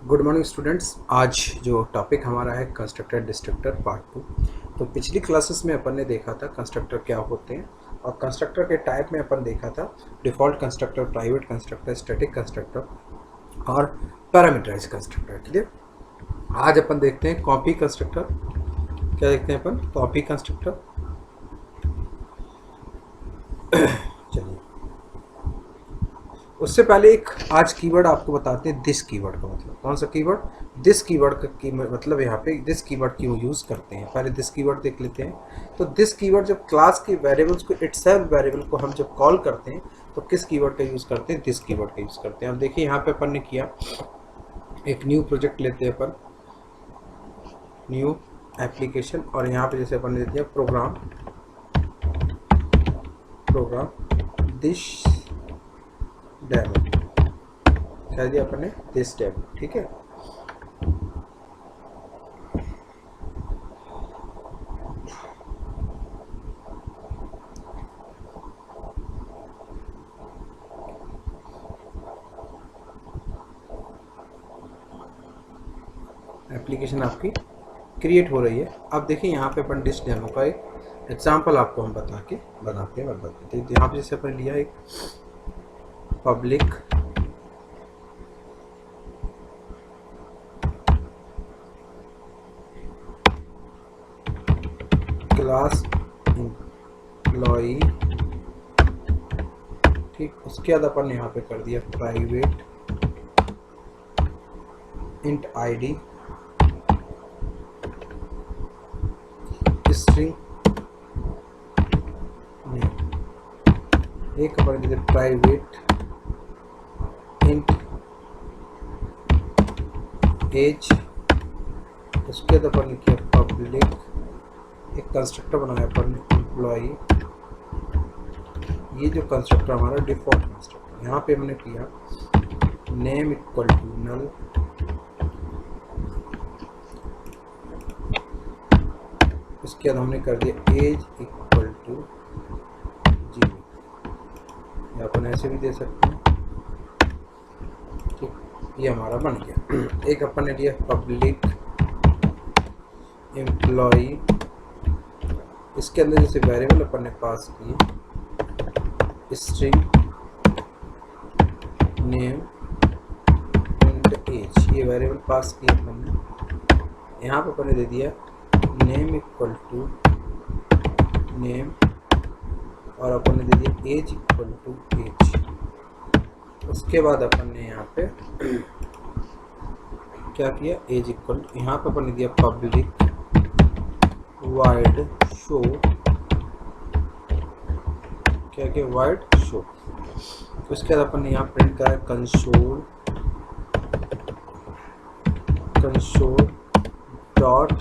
Good morning students. आज जो topic हमारा है कंस्ट्रक्टर डिस्ट्रक्टर पार्ट 2। तो पिछली क्लासेस में अपन ने देखा था कंस्ट्रक्टर क्या होते हैं और कंस्ट्रक्टर के टाइप में अपन देखा था default constructor, private constructor, static constructor और पैरामीटराइज कंस्ट्रक्टर। क्लियर। आज अपन देखते हैं कॉपी कंस्ट्रक्टर। क्या देखते हैं अपन? Copy constructor. चलिए, उससे पहले एक आज कीवर्ड आपको बताते हैं। दिस कीवर्ड का मतलब कौन सा कीवर्ड? दिस कीवर्ड का मतलब यहाँ पे दिस कीवर्ड क्यों यूज़ करते हैं, पहले दिस कीवर्ड देख लेते हैं। तो दिस कीवर्ड जब क्लास के वेरिएबल्स को इटसेल्फ वेरिएबल को हम जब कॉल करते हैं तो किस कीवर्ड का यूज़ करते हैं? दिस कीवर्ड का यूज़ करते हैं। अब देखिए यहाँ पे अपन ने किया, एक न्यू प्रोजेक्ट लेते हैं अपन, न्यू एप्लीकेशन, और यहाँ पे जैसे अपन ने दे दिया प्रोग्राम दिस डेमो। क्या दिया अपन ने? This demo. ठीक है। एप्लीकेशन आपकी क्रिएट हो रही है। अब देखिए यहाँ पे अपन डिश डेमो का एक एग्जांपल आपको हम बनाते हैं। तो यहाँ पे जैसे अपन लिया एक पब्लिक क्लास एम्प्लॉई, ठीक। उसके बाद अपन ने यहाँ पे कर दिया private int ID string name, एक अपन ने प्राइवेट इंट एज। उसके बाद अपन ने किया पब्लिक, एक कंस्ट्रक्टर बनाया अपन ने एम्प्लॉई। ये जो कंस्ट्रक्टर हमारा डिफॉल्ट कंस्ट्रक्टर, यहाँ पे हमने किया नेम इक्वल टू नल, उसके बाद हमने कर दिया एज इक्वल टू 0, या अपन ऐसे भी दे सकते हैं। ठीक, ये हमारा बन गया। एक अपन ने दिया पब्लिक एम्प्लॉई, इसके अंदर जैसे वेरिएबल अपन ने पास किए स्ट्रिंग नेम एंड एज, ये वेरिएबल पास किए अपन ने। यहाँ पे अपन ने दे दिया नेम इक्वल टू नेम, और अपन ने दे दिया एज इक्वल टू एज। उसके बाद अपन ने यहाँ पे क्या किया? एज इक्वल टू, यहाँ पे अपन ने दिया पब्लिक वाइड शो, क्या किया? Wide show. उसके बाद अपन ने यहाँ प्रिंट करा console dot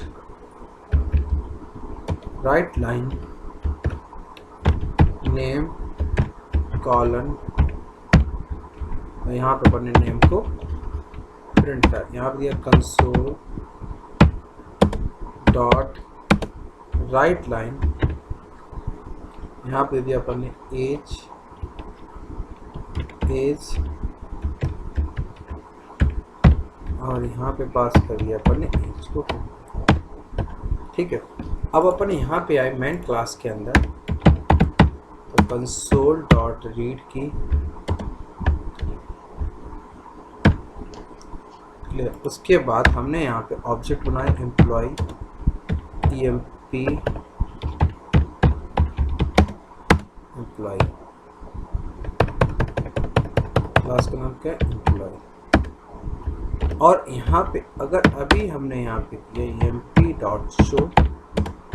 right line name colon, यहाँ पे अपन ने नेम को प्रिंट कर, यहाँ पे दिया कंसोल डॉट राइट लाइन, यहाँ पे दिया अपन ने एज और यहाँ पे पास कर दिया अपन ने एज को। ठीक है। अब अपन यहाँ पे आए मेन क्लास के अंदर, तो कंसोल डॉट रीड की, क्लियर। उसके बाद हमने यहाँ पे ऑब्जेक्ट बनाए एम्प्लॉय EMP एम्प्लॉय, क्लास का नाम क्या है? एम्प्लॉय। और यहाँ पे अगर अभी हमने यहाँ पे किया EMP डॉट शो,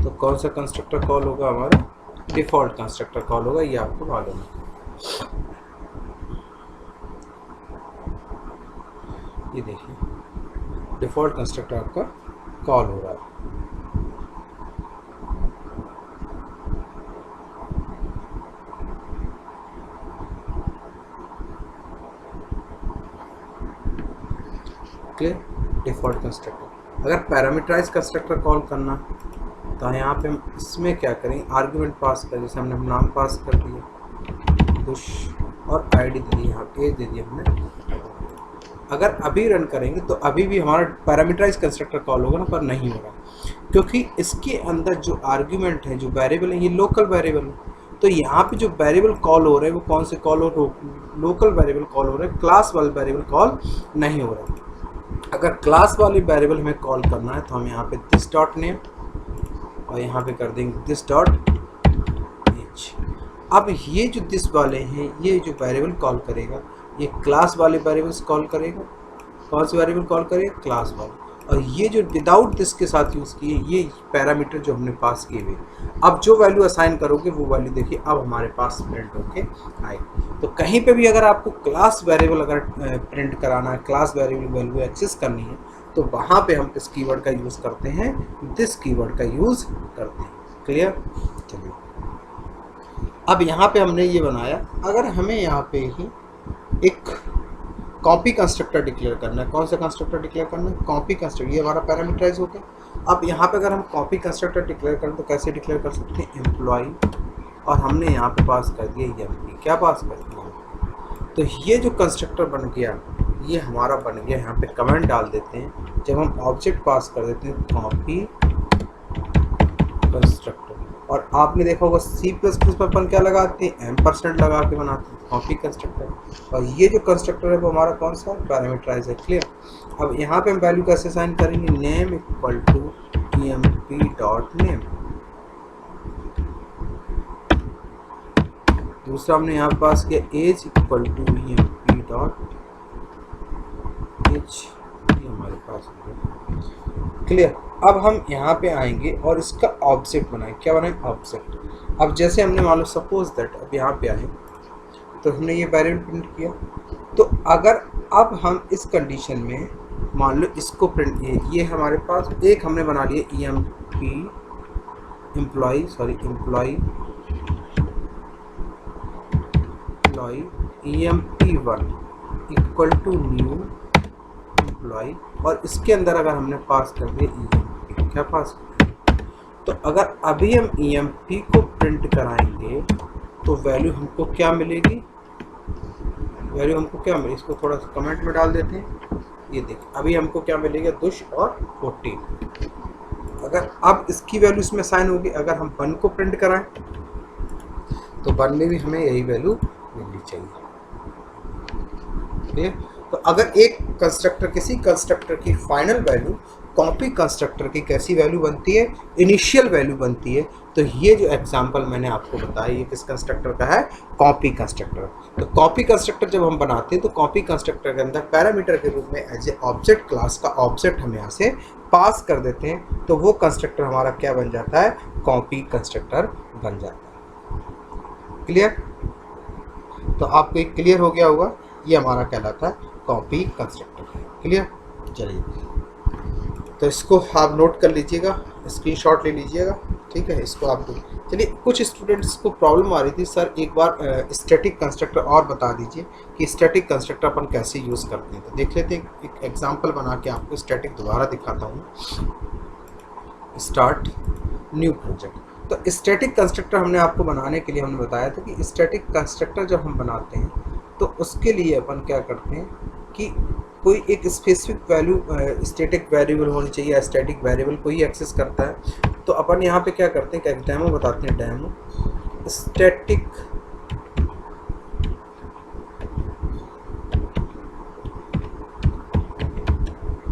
तो कौन सा कंस्ट्रक्टर कॉल होगा? हमारा डिफॉल्ट कंस्ट्रक्टर कॉल होगा, ये आपको मालूम है। ये देखिए डिफॉल्ट कंस्ट्रक्टर आपका कॉल हो रहा है। क्लियर। Default constructor. अगर पैरामीटराइज कंस्ट्रक्टर कॉल करना, तो यहाँ पे हम इसमें क्या करें? आर्गुमेंट पास कर, जैसे हमने नाम पास कर दिया दुश और आईडी दे दी, यहाँ एज दे दी हमने अगर अभी रन करेंगे तो अभी भी हमारा पैरामीटराइज कंस्ट्रक्टर कॉल होगा ना, पर नहीं होगा क्योंकि इसके अंदर जो आर्ग्यूमेंट है, जो वेरिएबल है, ये लोकल वेरिएबल है। तो यहाँ पे जो वेरिएबल कॉल हो रहे हैं वो कौन से कॉल हो रहे हैं? लोकल वेरिएबल कॉल हो रहे हैं, क्लास वाले वेरिएबल कॉल नहीं हो रहा है। अगर क्लास वाले वेरिएबल हमें कॉल करना है तो हम यहाँ पे दिस डॉट नेम और यहाँ पे कर देंगे दिस डॉट एच। अब ये जो दिस वाले हैं, ये जो वेरिएबल कॉल करेगा ये क्लास वाले वेरिएबल्स कॉल करेगा। कौन से वेरिएबल कॉल करेगा? क्लास वाले। और ये जो विदाउट दिस के साथ यूज़ किए ये पैरामीटर जो हमने पास किए हुए, अब जो वैल्यू असाइन करोगे वो वैल्यू देखिए अब हमारे पास प्रिंट होके आएगी। तो कहीं पे भी अगर आपको क्लास वेरिएबल अगर प्रिंट कराना है, क्लास वेरिएबल वैल्यू एक्सेस करनी है, तो वहाँ पे हम किस कीवर्ड का यूज़ करते हैं? दिस कीवर्ड का यूज़ करते हैं। क्लियर? चलिए अब यहाँ पे हमने ये बनाया, अगर हमें यहाँ पे ही एक कॉपी कंस्ट्रक्टर डिक्लेयर करना है। कौन सा कंस्ट्रक्टर डिक्लेयर करना है? Copy constructor. ये हमारा पैरामीटराइज हो गया। अब यहाँ पे अगर हम कॉपी कंस्ट्रक्टर डिक्लेयर करें तो कैसे डिक्लेयर कर सकते हैं? एम्प्लॉय, और हमने यहाँ पे पास कर दिया एम्प्लॉय। क्या पास कर दिया? तो ये जो कंस्ट्रक्टर बन गया ये हमारा बन गया। यहाँ पे कमेंट डाल देते हैं, जब हम ऑब्जेक्ट पास कर देते हैं कॉपी कंस्ट्रक्टर। और आपने देखा होगा C++ पर अपन क्या लगाते हैं? एम्परसेंड लगा के बनाते हैं कॉपी कंस्ट्रक्टर। और ये जो कंस्ट्रक्टर है वो हमारा कौन सा? पैरामीटराइज है। क्लियर? अब यहाँ पे हम वैल्यू कैसे असाइन करेंगे? Name equal to emp dot name. दूसरा हमने यहाँ पास किया age equal to emp dot age. ये हमारे पास है। क्लियर? अब हम यहाँ पे आएंगे और इसका ऑब्जेक्ट बनाएं। क्या बनाएं? ऑब्जेक्ट। अब जैसे हमने मान लो सपोज दैट अब यहाँ पे आए तो हमने ये वेरिएबल प्रिंट किया, तो अगर अब हम इस कंडीशन में मान लो इसको प्रिंट, ये हमारे पास एक हमने बना लिया employee emp1 equal to new employee, और इसके अंदर अगर हमने पास कर दिया emp, क्या पास कर, तो अगर अभी हम emp को प्रिंट कराएंगे तो वैल्यू हमको क्या मिलेगी? वैल्यू हमको क्या मिलेगी? इसको थोड़ा सा कमेंट में डाल देते हैं। ये देखिए अभी हमको क्या मिलेगा? दुश और 14। अगर अब इसकी वैल्यू इसमें साइन होगी, अगर हम 1 को प्रिंट कराएं तो 1 में भी हमें यही वैल्यू मिलनी चाहिए। ठीक है? तो अगर एक कंस्ट्रक्टर, किसी कंस्ट्रक्टर की फाइनल वैल्यू कॉपी कंस्ट्रक्टर की कैसी वैल्यू बनती है? इनिशियल वैल्यू बनती है। तो ये जो एग्जांपल मैंने आपको बताया ये किस कंस्ट्रक्टर का है? Copy constructor. तो कॉपी कंस्ट्रक्टर जब हम बनाते हैं तो कॉपी कंस्ट्रक्टर के अंदर पैरामीटर के रूप में एज ए ऑब्जेक्ट क्लास का ऑब्जेक्ट हम यहाँ से पास कर देते हैं, तो वो कंस्ट्रक्टर हमारा क्या बन जाता है? कॉपी कंस्ट्रक्टर बन जाता है। क्लियर? तो आपको एक क्लियर हो गया होगा, ये हमारा कहलाता है कॉपी कंस्ट्रक्टर। क्लियर? चलिए तो इसको आप नोट कर लीजिएगा, स्क्रीनशॉट ले लीजिएगा। ठीक है, इसको आप चलिए कुछ स्टूडेंट्स को प्रॉब्लम आ रही थी, सर एक बार स्टैटिक कंस्ट्रक्टर और बता दीजिए कि स्टैटिक कंस्ट्रक्टर अपन कैसे यूज़ करते हैं। तो देख लेते हैं, एक एग्जांपल बना के आपको स्टैटिक दोबारा दिखाता हूँ। Start new project. तो स्टैटिक कंस्ट्रक्टर हमने आपको बनाने के लिए हमने बताया था कि स्टैटिक कंस्ट्रक्टर जब हम बनाते हैं तो उसके लिए अपन क्या करते हैं कि कोई एक स्पेसिफिक वैल्यू स्टैटिक वेरिएबल होनी चाहिए, स्टैटिक वेरिएबल को ही एक्सेस करता है। तो अपन यहाँ पे क्या करते हैं, एक डेमो बताते हैं। डेमो स्टैटिक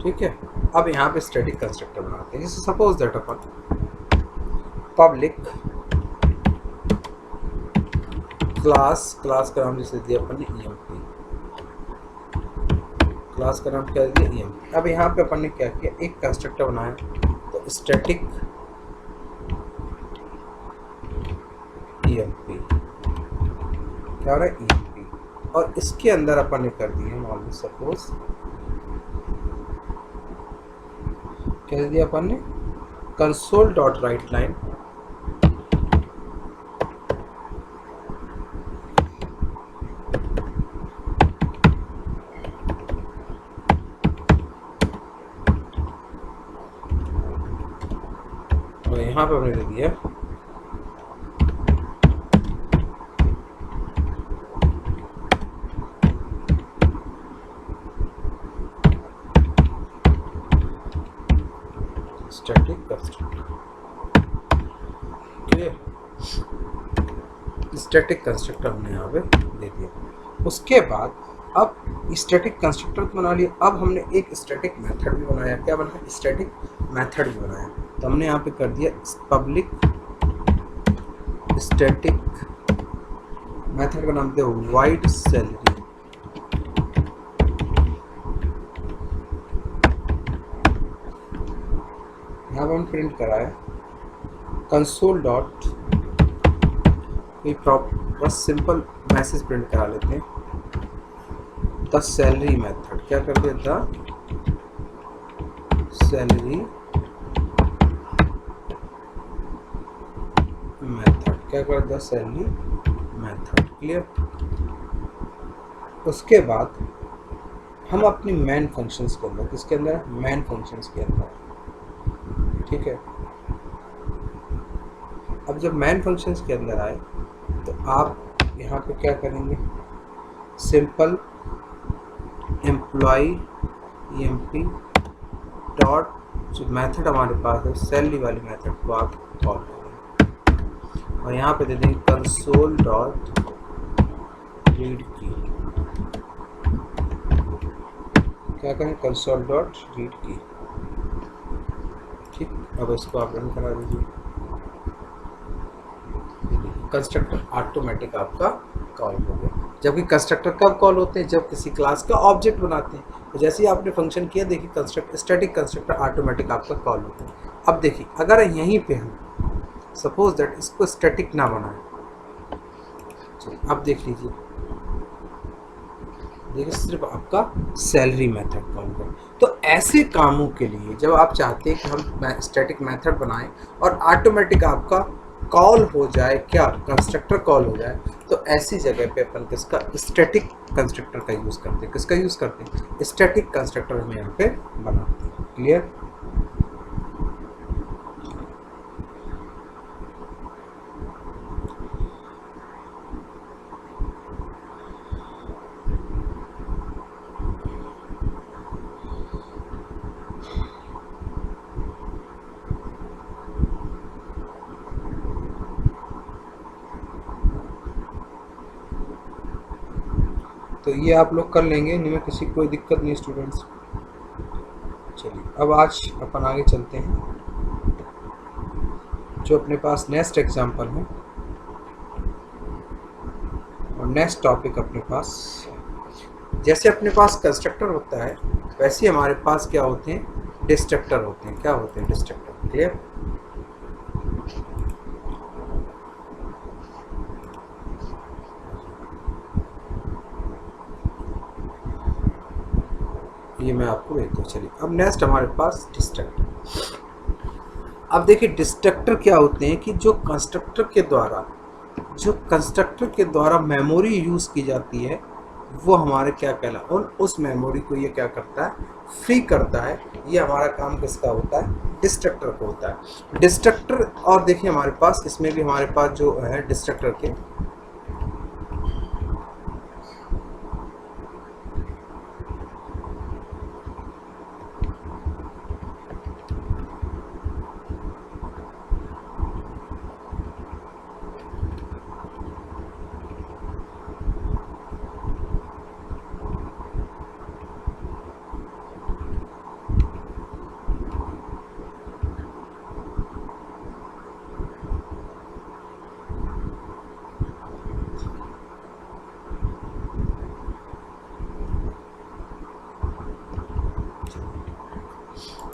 ठीक है। अब यहाँ पे स्टैटिक कंस्ट्रक्टर बनाते हैं। जैसे suppose that upon public class का नाम जैसे दिया अपन ने emp, क्लास का नाम क्या दिया? emp। अब यहाँ पे अपन ने क्या किया? एक कंस्ट्रक्टर बनाया, तो स्टैटिक emp, क्या हो रहा है? emp। और इसके अंदर अपन ने कर दिया मान लो सपोज क्या दे दिया अपन ने? कंसोल डॉट राइट लाइन और यहाँ पे हमने दे दिया static constructor. Clear, static constructor हमने यहाँ पे दे दिया। उसके बाद अब स्टैटिक कंस्ट्रक्टर बना लिया, अब हमने एक स्टैटिक मेथड भी बनाया। क्या बनाया? स्टैटिक मेथड भी बनाया। तो हमने यहाँ पे कर दिया पब्लिक स्टैटिक मेथड का नाम दिया वाइड सैलरी। यहाँ पर हम प्रिंट कराए कंसोल डॉट, बस सिंपल मैसेज प्रिंट करा लेते हैं, द सैलरी मेथड। क्या कर दिया? The salary method. क्या कर? The salary method. क्लियर। उसके बाद हम अपनी मेन फंक्शंस के अंदर, किसके अंदर? मेन फंक्शंस के अंदर। ठीक है। अब जब मेन फंक्शंस के अंदर आए तो आप यहाँ पे क्या करेंगे? सिंपल एम्प्लॉई EMP डॉट, जो मेथड हमारे पास है सैलरी वाली मेथड को आप कॉल करेंगे और यहाँ पे दे देंगे कंसोल डॉट रीड की। क्या करें? कंसोल डॉट रीड की। ठीक, अब इसको आप रन करा दीजिए। कंस्ट्रक्टर ऑटोमेटिक आपका कॉल हो गया। जबकि कंस्ट्रक्टर कब कॉल होते हैं? जब किसी क्लास का ऑब्जेक्ट बनाते हैं। तो जैसे ही आपने फंक्शन किया, देखिए स्टैटिक कंस्ट्रक्टर ऑटोमेटिक आपका कॉल होता है। अब देखिए, अगर यहीं पे हम सपोज दैट इसको स्टैटिक ना बनाए, अब देख लीजिए, देखिए सिर्फ आपका सैलरी मेथड कॉल करें। तो ऐसे कामों के लिए जब आप चाहते हैं कि हम स्टैटिक मेथड बनाएं और ऑटोमेटिक आपका कॉल हो जाए, क्या? कंस्ट्रक्टर कॉल हो जाए, तो ऐसी जगह पे अपन किसका? स्टैटिक कंस्ट्रक्टर का यूज़ करते हैं। किसका यूज़ करते हैं? स्टैटिक कंस्ट्रक्टर हम यहाँ पे बनाते हैं। क्लियर। तो ये आप लोग कर लेंगे, इनमें किसी कोई दिक्कत नहीं स्टूडेंट्स। चलिए, अब आज अपन आगे चलते हैं। जो अपने पास नेक्स्ट एग्जाम्पल है और नेक्स्ट टॉपिक अपने पास, जैसे अपने पास कंस्ट्रक्टर होता है वैसे ही हमारे पास क्या होते हैं? डिस्ट्रक्टर होते हैं। क्या होते हैं? डिस्ट्रक्टर। क्लियर। ये मैं आपको भेजता हूँ। चलिए, अब नेक्स्ट हमारे पास डिस्ट्रक्टर। अब देखिए डिस्ट्रक्टर क्या होते हैं कि जो कंस्ट्रक्टर के द्वारा मेमोरी यूज़ की जाती है वो हमारे क्या कहला, उस मेमोरी को ये क्या करता है? फ्री करता है। ये हमारा काम किसका होता है? डिस्ट्रक्टर को होता है। डिस्ट्रक्टर, और देखिए हमारे पास इसमें भी हमारे पास जो है डिस्ट्रक्टर के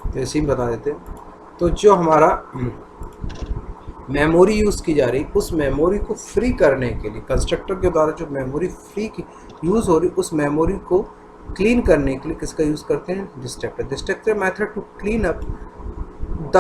तो ऐसे ही बता देते हैं। तो जो हमारा मेमोरी यूज़ की जा रही, उस मेमोरी को फ्री करने के लिए कंस्ट्रक्टर के द्वारा जो मेमोरी फ्री की यूज़ हो रही, उस मेमोरी को क्लीन करने के लिए किसका यूज़ करते हैं? Destructor. Destructor method to clean up the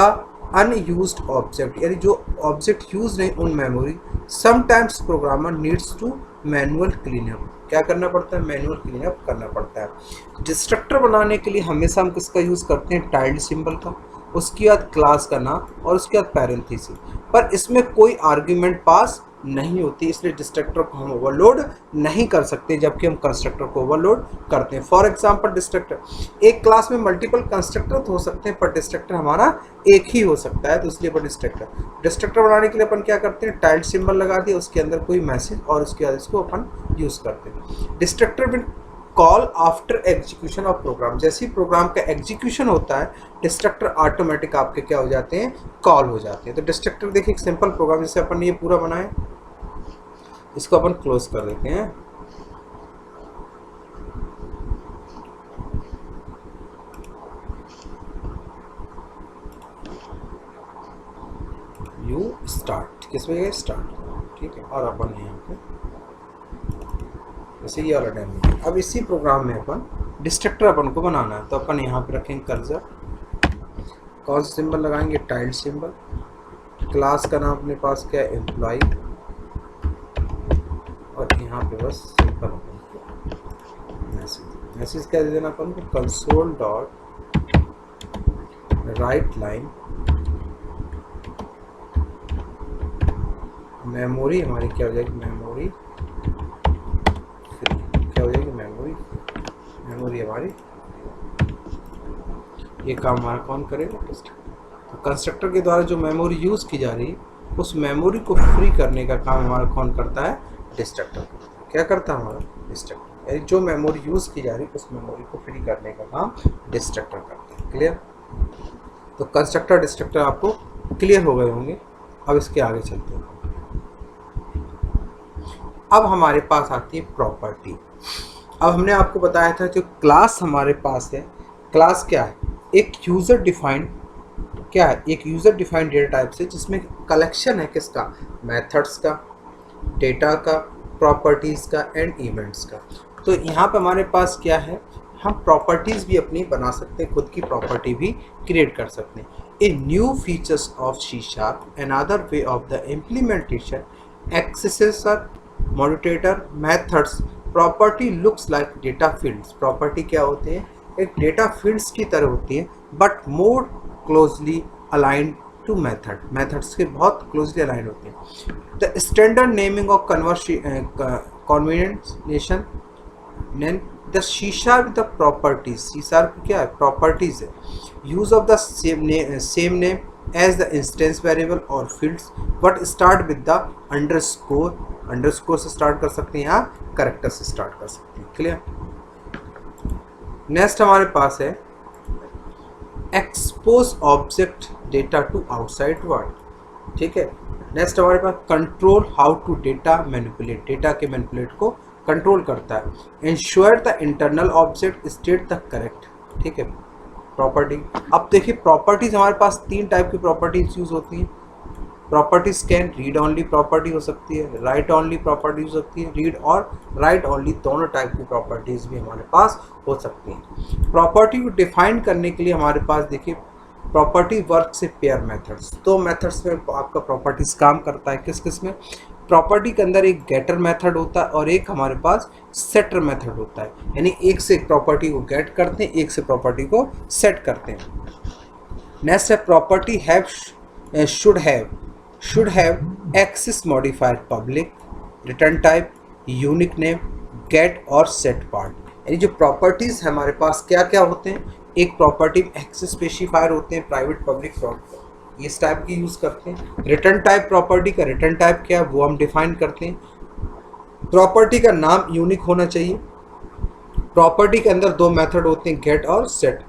unused object, यानी जो ऑब्जेक्ट यूज नहीं उन memory. Sometimes programmer needs to manual cleanup. क्या करना पड़ता है? मैनुअल क्लीनअप करना पड़ता है। डिस्ट्रक्टर बनाने के लिए हमेशा हम किसका यूज़ करते हैं? टाइल्ड सिंबल का, उसके बाद क्लास का नाम और उसके बाद पैरेंथेसिस। पर इसमें कोई आर्ग्यूमेंट पास नहीं होती, इसलिए डिस्ट्रक्टर को हम ओवरलोड नहीं कर सकते, जबकि हम कंस्ट्रक्टर को ओवरलोड करते हैं। फॉर एग्जांपल डिस्ट्रक्टर, एक क्लास में मल्टीपल कंस्ट्रक्टर तो हो सकते हैं पर डिस्ट्रक्टर हमारा एक ही हो सकता है, तो इसलिए अपन डिस्ट्रक्टर बनाने के लिए अपन क्या करते हैं, टाइल्ड सिंबल लगा दिया, उसके अंदर कोई मैसेज और उसके बाद इसको अपन यूज़ करते हैं। Destructor will call after execution of program, जैसे ही प्रोग्राम का एग्जीक्यूशन होता है डिस्ट्रक्टर ऑटोमेटिक आपके क्या हो जाते हैं, कॉल हो जाते हैं। तो डिस्ट्रक्टर देखिए एक सिंपल प्रोग्राम, जैसे अपन ये पूरा बनाए, इसको अपन क्लोज कर देते हैं। यू स्टार्ट, किस में स्टार्ट, ठीक है, और अपन यहाँ पे जैसे ये वाला डेमो। अब इसी प्रोग्राम में अपन डिस्ट्रक्टर अपन को बनाना है, तो अपन यहाँ पे रखेंगे कर्सर, कौन सा सिंबल लगाएंगे, टाइल्ड सिंबल, क्लास का नाम अपने पास क्या है, एम्प्लॉय, और यहाँ पे बस सिंपल मैसेज क्या दे देना अपन को, console dot right line memory, हमारी क्या हो जाएगी, मेमोरी फ्री, क्या हो जाएगी, मेमोरी हमारी, ये काम हमारा कौन करेगा, तो कंस्ट्रक्टर के द्वारा जो मेमोरी यूज़ की जा रही है उस मेमोरी को फ्री करने का काम हमारा कौन करता है, डिस्ट्रक्टर। क्या करता है हमारा डिस्ट्रक्टर, यानी जो मेमोरी यूज़ की जा रही है उस मेमोरी को फ्री करने का काम डिस्ट्रक्टर करता है। क्लियर, तो कंस्ट्रक्टर डिस्ट्रक्टर आपको क्लियर हो गए होंगे। अब इसके आगे चलते हैं। अब हमारे पास आती है प्रॉपर्टी। अब हमने आपको बताया था जो क्लास हमारे पास है, क्लास क्या है, एक यूज़र डिफाइंड, क्या है, एक यूज़र डिफाइंड डेटा टाइप से, जिसमें कलेक्शन है किसका, मेथड्स का, डेटा का, प्रॉपर्टीज़ का एंड इवेंट्स का। तो यहाँ पे हमारे पास क्या है, हम प्रॉपर्टीज़ भी अपनी बना सकते हैं, खुद की प्रॉपर्टी भी क्रिएट कर सकते हैं। A new features of C#, another way of the implementation, accessor, mutator, methods, property looks like data fields. Property क्या होते हैं, एक डेटा फील्ड्स की तरह होती है, but more closely aligned to methods के बहुत क्लोजली अलाइन होते हैं। The standard naming of convenience द शीशा विद द प्रॉपर्टीज, शीशा क्या है, प्रॉपर्टीज है। Use of the same name as the instance variable और fields, but start with the underscore से स्टार्ट कर सकते हैं या कैरेक्टर से स्टार्ट कर सकते हैं। क्लियर, नेक्स्ट हमारे पास है expose object data to outside world. ठीक है, नेक्स्ट हमारे पास control how to data manipulate, data के मैनिपुलेट को कंट्रोल करता है। Ensure the internal object state the correct. ठीक है, प्रॉपर्टी। अब देखिए प्रॉपर्टीज हमारे पास तीन टाइप की प्रॉपर्टीज यूज होती हैं। Properties can read only property हो सकती है, राइट ऑनली प्रॉपर्टी हो सकती है, रीड और राइट ऑनली दोनों टाइप की प्रॉपर्टीज भी हमारे पास हो सकती हैं। प्रॉपर्टी को डिफाइन करने के लिए हमारे पास देखिए प्रॉपर्टी वर्क से पेयर मेथड्स, दो मेथड्स में आपका प्रॉपर्टीज काम करता है। किस किस में, प्रॉपर्टी के अंदर एक गेटर मेथड होता है और एक हमारे पास सेटर मेथड होता है, यानी एक से एक प्रॉपर्टी को गेट करते हैं, एक से प्रॉपर्टी को सेट करते हैं। नेक्स्ट है property have should have access modifier public, return type, unique name, get और set part। यानी जो प्रॉपर्टीज हमारे पास क्या क्या होते हैं, एक प्रॉपर्टी में एक्सेस स्पेसिफायर होते हैं, प्राइवेट पब्लिक इस टाइप की यूज करते हैं। रिटर्न टाइप, प्रॉपर्टी का रिटर्न टाइप क्या है वो हम डिफाइन करते हैं। प्रॉपर्टी का नाम यूनिक होना चाहिए। प्रॉपर्टी के अंदर दो मेथड होते हैं, गेट और set.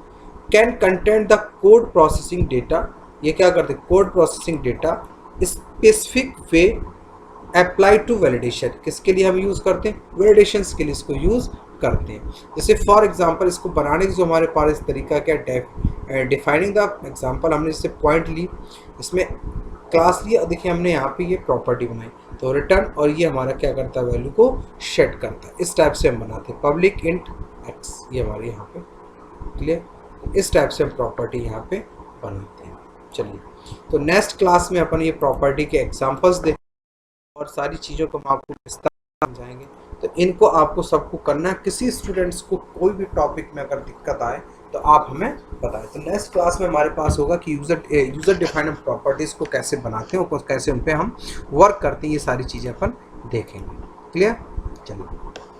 Can content the code processing data, ये क्या करते हैं, code processing data. Specific way apply to validation, किसके लिए हम यूज़ करते हैं, वैलिडेशन के लिए इसको यूज़ करते हैं। जैसे फॉर एग्जांपल इसको बनाने की जो हमारे पास इस तरीका क्या, डिफाइनिंग द एग्जांपल, हमने इससे पॉइंट ली, इसमें क्लास लिया, देखिए हमने यहाँ पे ये प्रॉपर्टी बनाई, तो रिटर्न और ये हमारा क्या करता है, वैल्यू को सेट करता है। इस टाइप से हम बनाते हैं पब्लिक इंट एक्स, ये हमारे यहाँ पे क्लियर, इस टाइप से हम प्रॉपर्टी यहाँ पे बनाते हैं। चलिए, तो नेक्स्ट क्लास में अपन ये प्रॉपर्टी के एग्जांपल्स देखें और सारी चीज़ों को हम आपको विस्तार समझाएंगे। तो इनको आपको सबको करना है। किसी स्टूडेंट्स को कोई भी टॉपिक में अगर दिक्कत आए तो आप हमें बताएं। तो नेक्स्ट क्लास में हमारे पास होगा कि यूज़र डिफाइंड प्रॉपर्टीज़ को कैसे बनाते हैं और कैसे उन पर हम वर्क करते हैं, ये सारी चीज़ें अपन देखेंगे। क्लियर? चलिए,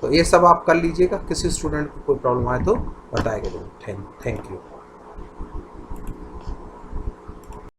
तो ये सब आप कर लीजिएगा। किसी स्टूडेंट को कोई प्रॉब्लम आए तो बताएगा जरूर। Thank you.